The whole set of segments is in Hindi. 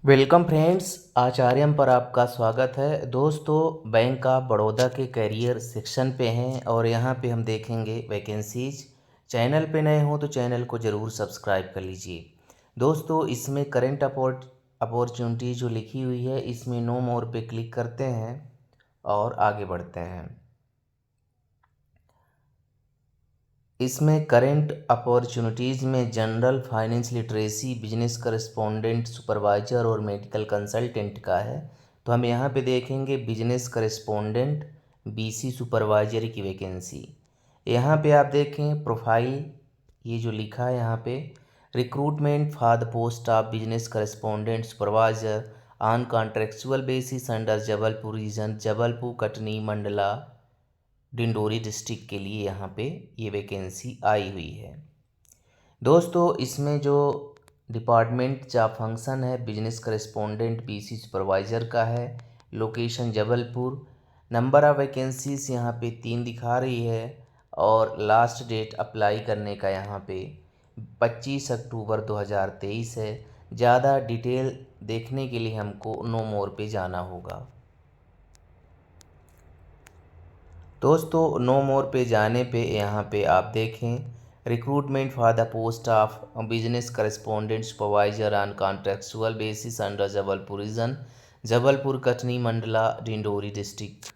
वेलकम फ्रेंड्स, आचार्यम पर आपका स्वागत है। दोस्तों, बैंक ऑफ बड़ौदा के करियर सेक्शन पे हैं और यहाँ पे हम देखेंगे वैकेंसीज। चैनल पे नए हो तो चैनल को ज़रूर सब्सक्राइब कर लीजिए। दोस्तों, इसमें करंट अपॉर्चुनिटी जो लिखी हुई है, इसमें नो मोर पे क्लिक करते हैं और आगे बढ़ते हैं। इसमें करेंट अपॉर्चुनिटीज़ में general finance literacy, business correspondent, supervisor और मेडिकल कंसल्टेंट का है। तो हम यहाँ पे देखेंगे बिजनेस करेस्पोंडेंट बीसी सुपरवाइजर की वैकेंसी। यहाँ पे आप देखें प्रोफाइल, ये जो लिखा है यहाँ पे, recruitment for the post of business correspondent supervisor on contractual basis under Jabalpur region, Jabalpur, Katni, Mandla, Dindori district के लिए यहाँ पे ये वैकेंसी आई हुई है। दोस्तों, इसमें जो डिपार्टमेंट जॉब फंक्शन है बिजनेस करेस्पोंडेंट बीसी सुपरवाइज़र का है। Location Jabalpur. Number of vacancies यहाँ पे 3 दिखा रही है और लास्ट डेट अप्लाई करने का यहाँ पे 25 अक्टूबर 2023 है। ज़्यादा डिटेल देखने के लिए हमको नो मोर पे जाना होगा। दोस्तों, नो मोर पे जाने पे यहाँ पे आप देखें recruitment for the post of business correspondent supervisor on contractual basis under Jabalpur region, Jabalpur, Katni, Mandla, Dindori district.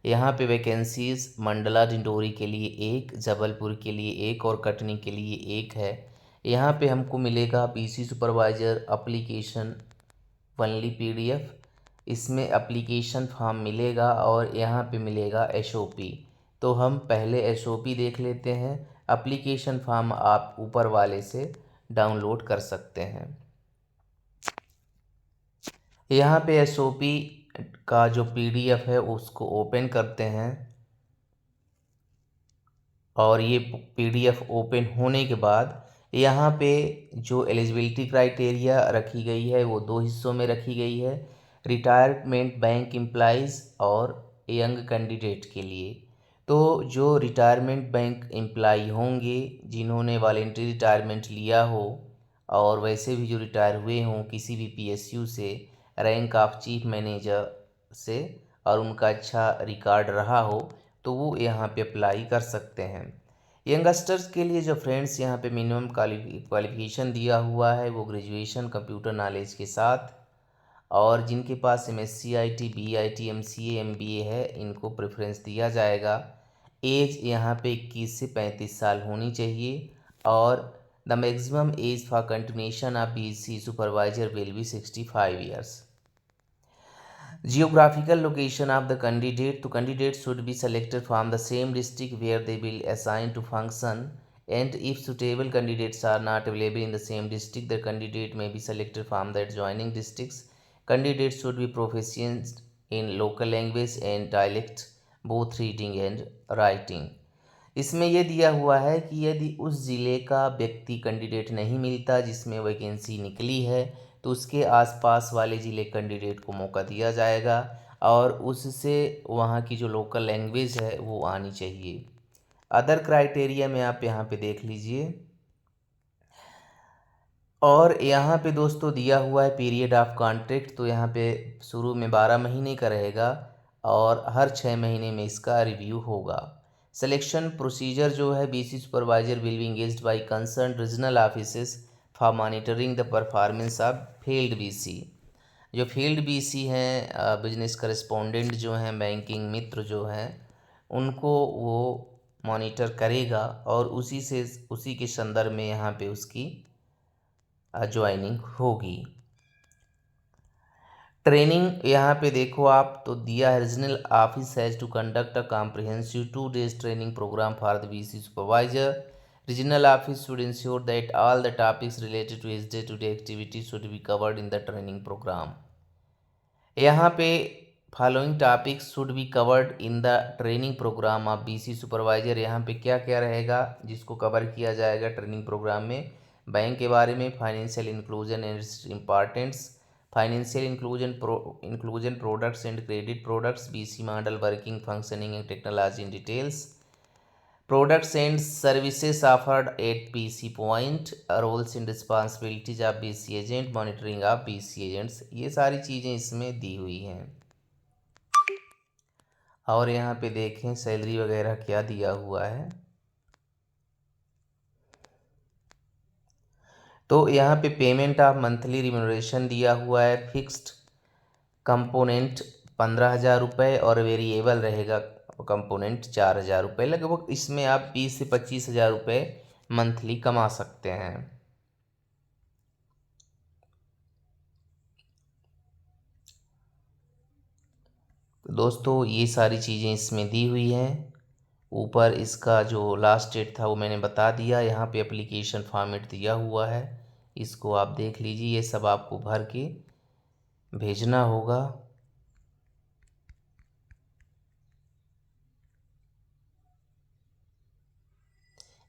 यहाँ पे वैकेंसीज मंडला डिंडोरी के लिए एक, जबलपुर के लिए एक और कटनी के लिए एक है। यहाँ पे हमको मिलेगा BC supervisor application only PDF. इसमें एप्लीकेशन फॉर्म मिलेगा और यहाँ पे मिलेगा एसओपी। तो हम पहले एसओपी देख लेते हैं। एप्लीकेशन फॉर्म आप ऊपर वाले से डाउनलोड कर सकते हैं। यहाँ पे एसओपी का जो पीडीएफ है उसको ओपन करते हैं और ये पीडीएफ ओपन होने के बाद यहाँ पे जो एलिजिबिलिटी क्राइटेरिया रखी गई है वो 2 हिस्सों में रखी गई है, रिटायरमेंट बैंक एम्प्लॉइज़ और यंग कैंडिडेट के लिए। तो जो रिटायरमेंट बैंक एम्प्लॉई होंगे जिन्होंने वॉलेंटरी रिटायरमेंट लिया हो और वैसे भी जो रिटायर हुए हों किसी भी पीएसयू से, रैंक ऑफ चीफ मैनेजर से, और उनका अच्छा रिकॉर्ड रहा हो, तो वो यहाँ पे अप्लाई कर सकते हैं। यंगस्टर्स के लिए जो फ्रेंड्स यहाँ पे मिनिमम क्वालिफिकेशन दिया हुआ है वो ग्रेजुएशन कंप्यूटर नॉलेज के साथ, और जिनके पास MSc IT, BIT, MCA, MBA है इनको प्रेफरेंस दिया जाएगा। एज यहाँ पे 21 से 35 साल होनी चाहिए और the maximum age for continuation of BC supervisor will B 65 years. Geographical location of the candidate. To candidates should be selected from the same district where they will assign to function, and if suitable candidates are not available in the same district, the candidate may be selected from the adjoining districts. Candidates should be proficient in local language and dialect, both reading and writing. इसमें यह दिया हुआ है कि यदि उस ज़िले का व्यक्ति कैंडिडेट नहीं मिलता जिसमें वैकेंसी निकली है तो उसके आसपास वाले ज़िले कैंडिडेट को मौका दिया जाएगा और उससे वहाँ की जो लोकल लैंग्वेज है वो आनी चाहिए। अदर क्राइटेरिया में आप यहाँ पे देख लीजिए। और यहाँ पे दोस्तों दिया हुआ है पीरियड ऑफ कॉन्ट्रैक्ट, तो यहाँ पे शुरू में 12 महीने का रहेगा और हर 6 महीने में इसका रिव्यू होगा। सिलेक्शन प्रोसीजर जो है, BC supervisor will be engaged by concern regional offices for monitoring the performance of field BC. जो फील्ड बीसी हैं, बिजनेस करेस्पोंडेंट जो हैं, बैंकिंग मित्र जो हैं, उनको वो मॉनिटर करेगा और उसी के संदर्भ में यहाँ पे उसकी ज्वाइनिंग होगी। ट्रेनिंग यहाँ पे देखो आप, तो दिया है regional office has to conduct a comprehensive 2 days training program for the BC supervisor. Regional office should ensure that all the topics related to his day to day activity should be covered in the training program. यहाँ पे following topics should be covered in the training program of BC supervisor. यहाँ पे क्या क्या रहेगा जिसको कवर किया जाएगा ट्रेनिंग प्रोग्राम में? बैंक के बारे में, financial inclusion and importance, financial inclusion products and credit products, BC model working functioning and technology in details, products and services offered at BC point, roles and responsibilities of BC agent, monitoring of BC agents, ये सारी चीज़ें इसमें दी हुई हैं। और यहाँ पे देखें सैलरी वगैरह क्या दिया हुआ है। तो यहाँ पे पेमेंट ऑफ मंथली रिम्यूनरेशन दिया हुआ है, फिक्स्ड कंपोनेंट 15,000 रुपये और वेरिएबल रहेगा कंपोनेंट 4,000 रुपये। लगभग इसमें आप 20 से 25,000 रुपये मंथली कमा सकते हैं। तो दोस्तों ये सारी चीज़ें इसमें दी हुई हैं। ऊपर इसका जो लास्ट डेट था वो मैंने बता दिया। यहाँ पे एप्लीकेशन फॉर्मेट दिया हुआ है, इसको आप देख लीजिए। ये सब आपको भर के भेजना होगा।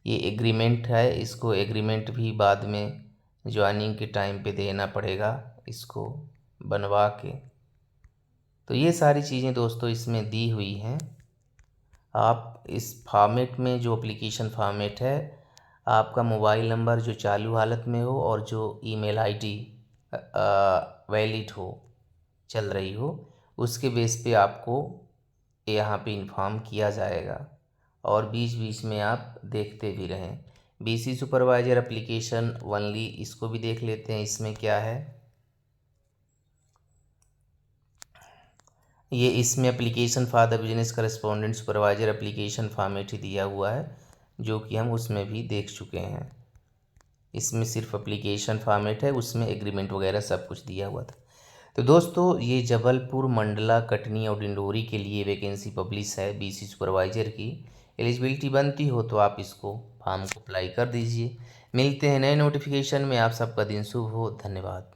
ये एग्रीमेंट है, इसको एग्रीमेंट भी बाद में ज्वाइनिंग के टाइम पे देना पड़ेगा, इसको बनवा के। तो ये सारी चीज़ें दोस्तों इसमें दी हुई हैं। आप इस फॉर्मेट में, जो एप्लीकेशन फॉर्मेट है, आपका मोबाइल नंबर जो चालू हालत में हो और जो ईमेल आईडी वैलिड हो, चल रही हो, उसके बेस पे आपको यहाँ पे इन्फॉर्म किया जाएगा। और बीच बीच में आप देखते भी रहें। बीसी सुपरवाइजर एप्लीकेशन ओनली, इसको भी देख लेते हैं इसमें क्या है। ये इसमें application for the business correspondent supervisor application format ही दिया हुआ है, जो कि हम उसमें भी देख चुके हैं। इसमें सिर्फ एप्लीकेशन फॉर्मेट है, उसमें एग्रीमेंट वगैरह सब कुछ दिया हुआ था। तो दोस्तों ये जबलपुर, मंडला, कटनी और डिंडोरी के लिए वैकेंसी पब्लिश है बीसी सुपरवाइजर की। एलिजिबिलिटी बनती हो तो आप इसको फॉर्म को अप्लाई कर दीजिए। मिलते हैं नए नोटिफिकेशन में। आप सबका दिन शुभ हो। धन्यवाद।